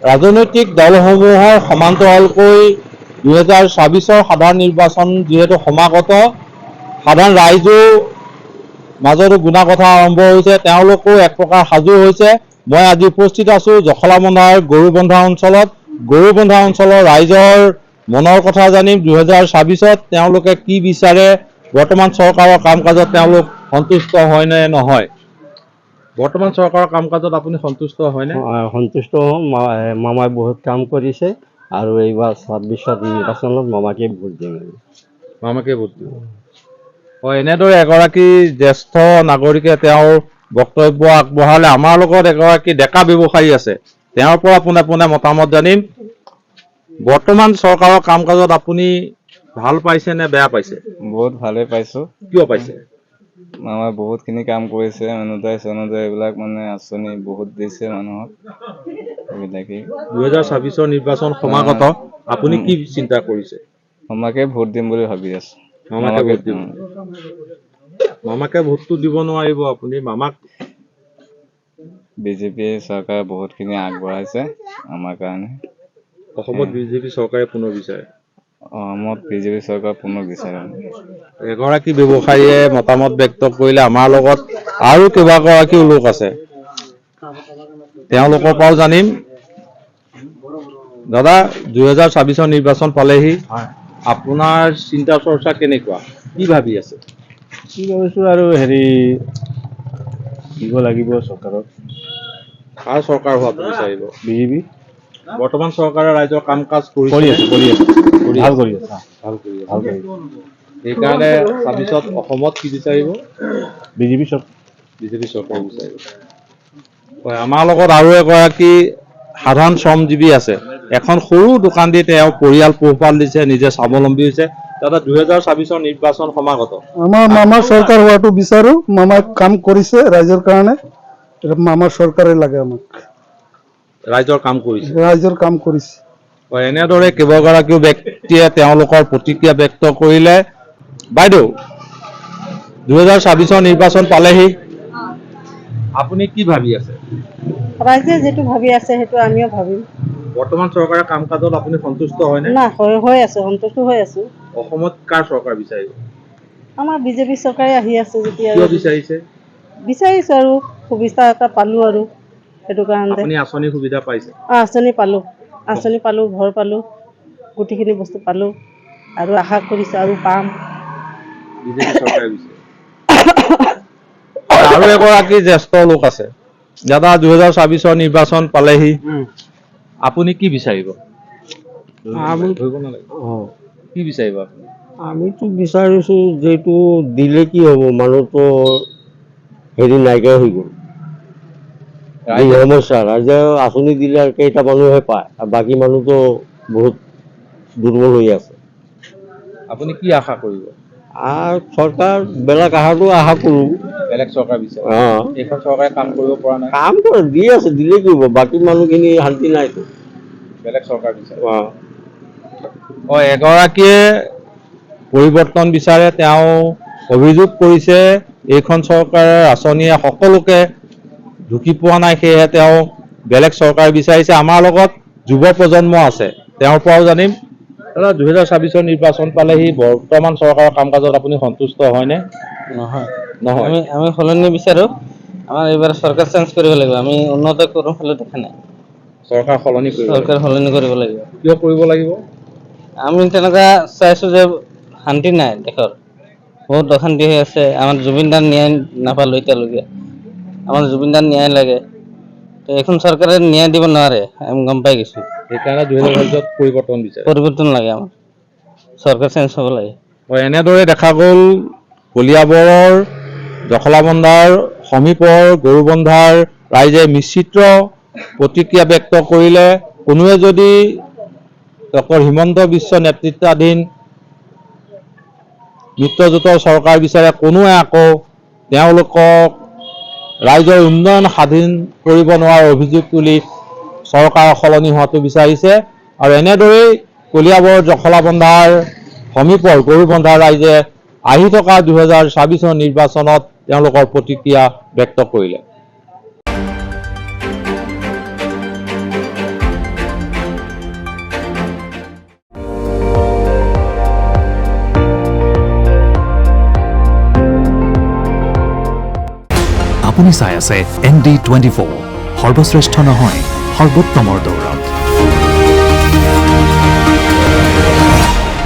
ৰাজনৈতিক দলসমূহৰ সমান্তৰালকৈ 2024 সাধাৰণ নিৰ্বাচন যিহেতু সমাগত, সাধাৰণ ৰাইজো মাজতো গুণাগথা আৰম্ভ হৈছে, তেওঁলোকো এক প্ৰকাৰ সাজু হৈছে। মই আজি উপস্থিত আছোঁ জখলাবন্ধাৰ গৰুবন্ধা অঞ্চলত। গৰুবন্ধা অঞ্চলৰ ৰাইজৰ মনৰ কথা জানিম। 2024 তেওঁলোকে কি বিচাৰে, বৰ্তমান চৰকাৰৰ কাম কাজত তেওঁলোক সন্তুষ্ট হয় নে নহয়? বৰ্তমান চৰকাৰৰ কাম কাজত আপুনি সন্তুষ্ট হয়নে? সন্তুষ্ট হওঁ। মামাই বহুত কাম কৰিছে আৰু এইবাৰ 26 নিৰ্বাচনত মামাকে ভোট দিম। মামাকে ভোট দিব। হয়, এনেদৰে এগৰাকী জ্যেষ্ঠ নাগৰিকে তেওঁৰ বক্তব্য আগবঢ়ালে। আমাৰ লগত এগৰাকী ডেকা ব্যৱসায়ী আছে, তেওঁৰ পৰা পোনে পোনে মতামত জানিম। বৰ্তমান চৰকাৰৰ কাম কাজত আপুনি ভাল পাইছে নে বেয়া পাইছে? বহুত ভালে পাইছোঁ। কিয় পাইছে? মামাই বহুতখিনি কাম কৰিছে, অনুদায় এইবিলাক মানে আঁচনি বহুত দিছে মানুহক। এইবিলাকেই 2024 নিৰ্বাচন সমাগত, আপুনি কি চিন্তা কৰিছে? মামাকে ভোট দিম বুলি ভাবি আছোঁ। মামাকে ভোট দিব। মামাকে ভোটটো দিব নোৱাৰিব আপুনি। মামাক বিজেপি চৰকাৰে বহুতখিনি আগবঢ়াইছে আমাৰ কাৰণে। অসমত বিজেপি চৰকাৰে পুনৰ বিচাৰে। অসমত বিজেপি চৰকাৰ পুনৰ বিচাৰে। এগৰাকী ব্যৱসায়ীয়ে মতামত ব্যক্ত কৰিলে। আমাৰ লগত আৰু কেইবাগৰাকীও লোক আছে, তেওঁলোকৰ পৰাও জানিম। দাদা, 2024 নিৰ্বাচন পালেহি, আপোনাৰ চিন্তা চৰ্চা কেনেকুৱা? কি ভাবি আছে? কি ভাবিছোঁ আৰু দিব লাগিব চৰকাৰক। কাৰ চৰকাৰ হোৱাটো বিচাৰিব? বিজেপি। বৰ্তমান চৰকাৰে ৰাইজৰ কাম কাজ কৰি আছে। ভাল কৰি আছে। সেইকাৰণে 24ত অসমত কি বিচাৰিব? বিজেপি চৰকাৰ বিচাৰিব। হয়, আমাৰ লগত আৰু এগৰাকী সাধাৰণ শ্ৰমজীৱী আছে। এখন সৰু দোকান দি তেওঁ পৰিয়াল পোহপাল দিছে, নিজে স্বাৱলম্বী হৈছে। দাদা, 2024 নিৰ্বাচন সমাগত, আমাৰ মামাৰ চৰকাৰ হোৱাটো বিচাৰো। মামাই কাম কৰিছে ৰাইজৰ কাৰণে, মামাৰ চৰকাৰে লাগে আমাক। ৰাইজৰ কাম কৰিছে। ৰাইজৰ কাম কৰিছে। হয়, এনেদৰে কেইবাগৰাকীও ব্যক্তিয়ে তেওঁলোকৰ প্ৰতিক্ৰিয়া ব্যক্ত কৰিলে। বাইদেউ, 2024 নিৰ্বাচন পালেহি, আপুনি কি ভাবি আছে? ৰাইজে যিটো ভাবি আছে সেইটো আমিও ভাবিম। বৰ্তমান চৰকাৰৰ কাম কাজত আপুনি সন্তুষ্ট হয়নে? না, হৈ আছো, সন্তুষ্ট হৈ আছো। অসমত কাৰ চৰকাৰ বিচাৰিব? আমাৰ বিজেপি চৰকাৰে আহি আছে যেতিয়া কিয় বিচাৰিছে? বিচাৰিছো আৰু সুবিধা এটা পালো আৰু সেইটো কাৰণে। আপুনি আঁচনিৰ সুবিধা পাইছে? আঁচনি পালো, ঘৰ পালো, গোটেইখিনি বস্তু পালো আৰু আশা কৰিছো আৰু পাম। বিজেপি চৰকাৰে বিচাৰে। আৰু এগৰাকী জ্যেষ্ঠ লোক আছে। দাদা, 2024 নিৰ্বাচন পালেহি, আপুনি কি বিচাৰিব? কি বিচাৰিব আপুনি? আমিতো বিচাৰিছো যিটো দিলে কি হ'ব, মানুহতো নাইকিয়া হৈ গ'ল। সমস্যা, ৰাইজে আঁচনি দিলে আৰু কেইটা মানুহে পায়, আৰু বাকী মানুহতো বহুত দুৰ্বল হৈ আছে। আপুনি কি আশা কৰিব? আৰু চৰকাৰ বেলেগ আশাটো আশা কৰোঁ। বেলেগ চৰকাৰ বিচাৰে। এইখন চৰকাৰে কাম কৰিব পৰা নাই। কাম কৰে, দি আছে, দিলে কি হ'ব, বাকী মানুহখিনি শান্তি নাইতো। বেলেগ চৰকাৰ বিচাৰে। হয়, এগৰাকীয়ে পৰিৱৰ্তন বিচাৰে। তেওঁ অভিযোগ কৰিছে এইখন চৰকাৰৰ আঁচনিয়ে সকলোকে ঢুকি পোৱা নাই, সেয়েহে তেওঁ বেলেগ চৰকাৰ বিচাৰিছে। আমাৰ লগত যুৱ প্ৰজন্ম আছে, তেওঁৰ পৰাও জানিম। দাদা, 2024 নিৰ্বাচন পালেহি, বৰ্তমান চৰকাৰৰ কাম কাজত আপুনি সন্তুষ্ট হয়নে? নহয়। নহয়। আমি সলনি বিচাৰো। আমাৰ এইবাৰ চৰকাৰ চেঞ্জ কৰিব লাগিব। আমি উন্নত কৰো ফালে দেখা নাই। চৰকাৰ সলনি কৰিব লাগিব। চৰকাৰ সলনি কৰিব লাগিব। কিয় কৰিব লাগিব? আমি তেনেকুৱা চাইছো যে শান্তি নাই দেশৰ, বহুত অশান্তি হৈ আছে। আমাৰ জুবিন দাৰ ন্যায় নাপালো এতিয়ালৈকে। আমাৰ জুবিন দাৰ ন্যায় লাগে, এইখন চৰকাৰে ন্যায় দিব নোৱাৰে, আমি গম পাই গৈছো। সেইকাৰণে 2024 পৰিৱৰ্তন বিচাৰে। পৰিৱৰ্তন লাগে, আমাৰ চৰকাৰ চেঞ্জ হ'ব লাগে। হয়, এনেদৰে দেখা গ'ল কলিয়াবৰৰ জখলাবন্ধাৰ সমীপৰ গৰুবন্ধাৰ ৰাইজে মিশ্ৰিত প্ৰতিক্ৰিয়া ব্যক্ত কৰিলে। কোনোৱে যদি ডক্টৰ হিমন্ত বিশ্ব নেতৃত্বাধীন মিত্ৰজোঁটৰ চৰকাৰ বিচাৰে, কোনোৱে আকৌ তেওঁলোকক ৰাইজৰ উন্নয়ন সাধন কৰিব নোৱাৰাৰ অভিযোগ তুলি চৰকাৰ সলনি হোৱাটো বিচাৰিছে। আৰু এনেদৰেই কলিয়াবৰ জখলাবন্ধাৰ সমীপৰ গৰুবন্ধাৰ ৰাইজে আহি থকা 2024 নিৰ্বাচনত তেওঁলোকৰ প্ৰতিক্ৰিয়া ব্যক্ত কৰিলে। আপুনি চাই আছে ND24 সৰ্বশ্ৰেষ্ঠ নহয় সৰ্বোত্তমৰ দৌৰত।